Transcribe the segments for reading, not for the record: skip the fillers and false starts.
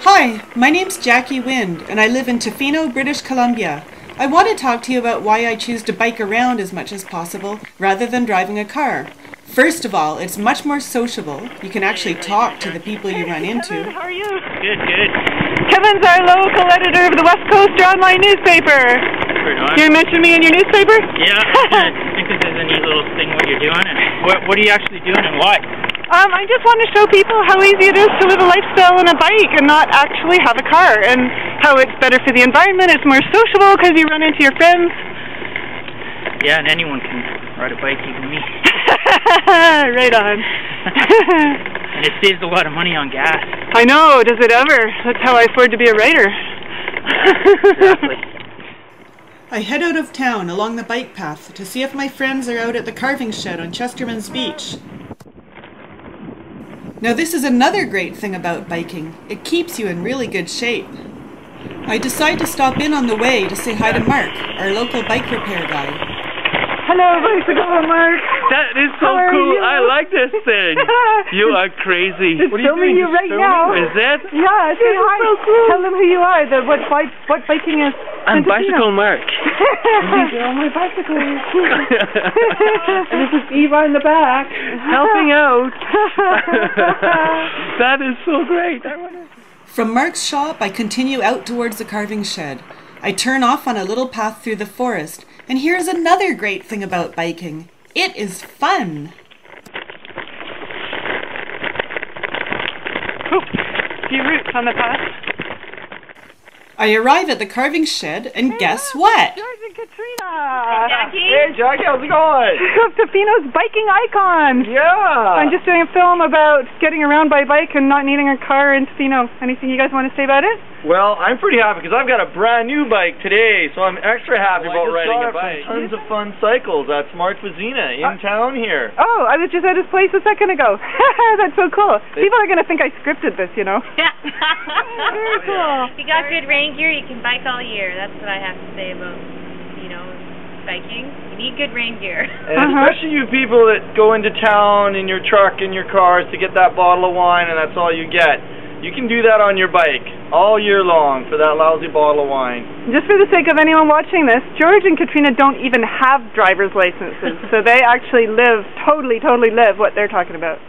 Hi, my name's Jackie Wind, and I live in Tofino, British Columbia. I want to talk to you about why I choose to bike around as much as possible, rather than driving a car. First of all, it's much more sociable. You can actually talk to the people you run into. Kevin, how are you? Good, good. Kevin's our local editor of the West Coast online newspaper. Right on. You mention me in your newspaper? Yeah, I think this is a neat little thing what you're doing. And what are you actually doing and why? I just want to show people how easy it is to live a lifestyle on a bike and not actually have a car, and how it's better for the environment, it's more sociable because you run into your friends. Yeah, and anyone can ride a bike, even me. Right on. And it saves a lot of money on gas. I know, does it ever? That's how I afford to be a writer. Exactly. I head out of town along the bike path to see if my friends are out at the carving shed on Chesterman's Beach. Now this is another great thing about biking. It keeps you in really good shape. I decide to stop in on the way to say hi to Mark, our local bike repair guy. Hello, bicycle Mark. That is so cool. I like this thing. You are crazy. It's filming you right now. Is it? Yeah, say hi. So cool. Tell them who you are, what biking is. I'm Bicycle Mark. These are all my bicycles. And this is Eva in the back. Helping out. That is so great. From Mark's shop, I continue out towards the carving shed. I turn off on a little path through the forest, and here's another great thing about biking. It is fun. Oh, few roots on the path. I arrive at the carving shed, and guess what? George and Katrina. Jackie? Hey, Jackie, how's it going? Tofino's biking icons. Yeah. I'm just doing a film about getting around by bike and not needing a car in Tofino. Anything you guys want to say about it? Well, I'm pretty happy because I've got a brand new bike today, so I'm extra happy about riding a bike. Tons of fun cycles at Smart Vizina in town here. Oh, I was just at his place a second ago. That's so cool. People are going to think I scripted this, you know. Very cool. You got good rain gear, you can bike all year. That's what I have to say about, biking. You need good rain gear. And especially you people that go into town in your truck and your cars to get that bottle of wine and that's all you get. You can do that on your bike all year long for that lousy bottle of wine. Just for the sake of anyone watching this, George and Katrina don't even have driver's licenses, so they actually totally live what they're talking about.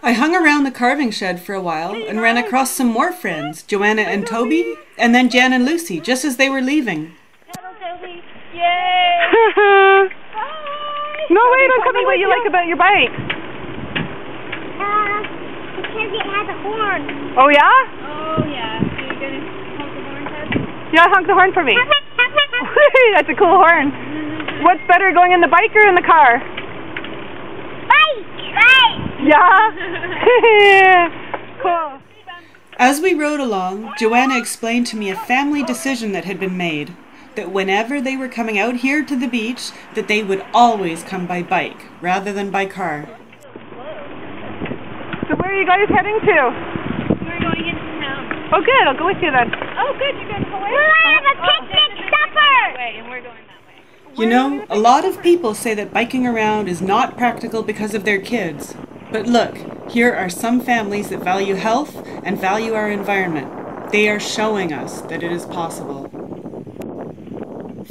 I hung around the carving shed for a while and ran across some more friends, Joanna and Toby, and then Jan and Lucy, just as they were leaving. Hello, Toby. Yay! Hi! No, wait, tell me what you like about your bike. Because it has a horn. Oh, yeah? Oh, yeah. So you're going to honk the horn, Ted? Yeah, honk the horn for me. That's a cool horn. What's better, going in the bike or in the car? Bike! Yeah? Cool. As we rode along, Joanna explained to me a family decision that had been made, that whenever they were coming out here to the beach, that they would always come by bike, rather than by car. So where are you guys heading to? We're going into town. Oh, good. I'll go with you then. Oh, good. You're going to Hawaii? We'll have a picnic supper! And we're going that way. You know, a lot of people say that biking around is not practical because of their kids. But look, here are some families that value health and value our environment. They are showing us that it is possible.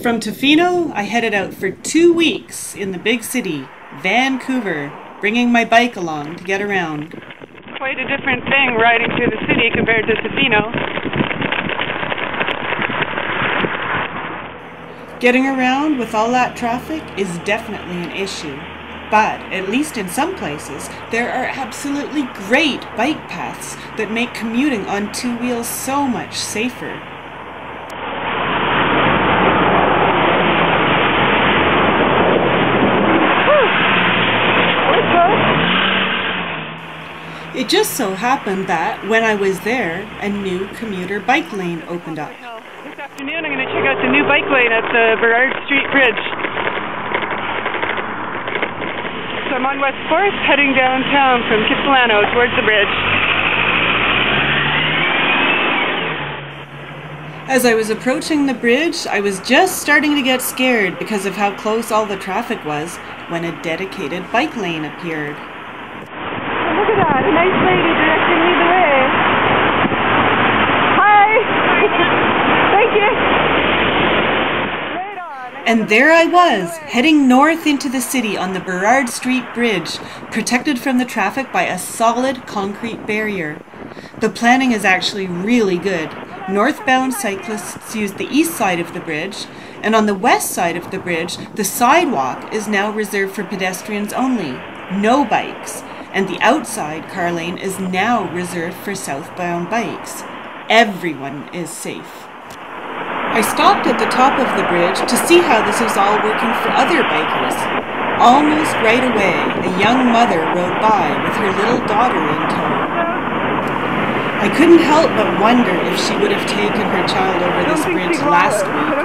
From Tofino, I headed out for 2 weeks in the big city, Vancouver, bringing my bike along to get around. Quite a different thing riding through the city compared to Tofino. Getting around with all that traffic is definitely an issue. But, at least in some places, there are absolutely great bike paths that make commuting on 2 wheels so much safer. It just so happened that, when I was there, a new commuter bike lane opened up. This afternoon I'm going to check out the new bike lane at the Burrard Street Bridge. So I'm on West 4th, heading downtown from Kitsilano towards the bridge. As I was approaching the bridge, I was just starting to get scared because of how close all the traffic was when a dedicated bike lane appeared. Oh, look at that, a nice lady directing me the way. And there I was, heading north into the city on the Burrard Street Bridge, protected from the traffic by a solid concrete barrier. The planning is actually really good. Northbound cyclists use the east side of the bridge, and on the west side of the bridge, the sidewalk is now reserved for pedestrians only, no bikes, and the outside car lane is now reserved for southbound bikes. Everyone is safe. I stopped at the top of the bridge to see how this was all working for other bikers. Almost right away, a young mother rode by with her little daughter in tow. I couldn't help but wonder if she would have taken her child over this bridge last week.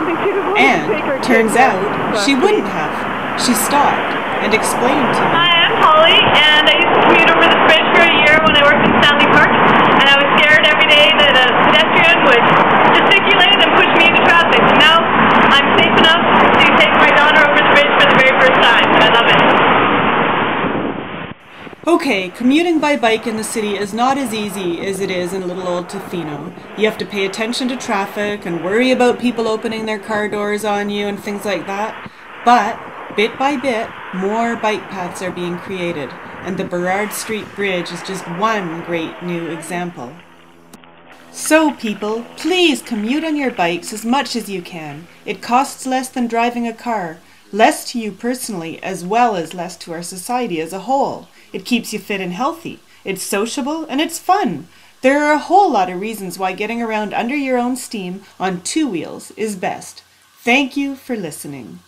And, turns out, she wouldn't have. She stopped and explained to me. Hi, I'm Holly, and I used to commute over this bridge for a year when I worked in Stanley Park, and I was scared every day that a pedestrian would gesticulate and push me into traffic. And now I'm safe enough to take my daughter over the bridge for the very first time. I love it. Okay, commuting by bike in the city is not as easy as it is in little old Tofino. You have to pay attention to traffic and worry about people opening their car doors on you and things like that. But, bit by bit, more bike paths are being created, and the Burrard Street Bridge is just one great new example. So people, please commute on your bikes as much as you can. It costs less than driving a car, less to you personally as well as less to our society as a whole. It keeps you fit and healthy. It's sociable and it's fun. There are a whole lot of reasons why getting around under your own steam on two wheels is best. Thank you for listening.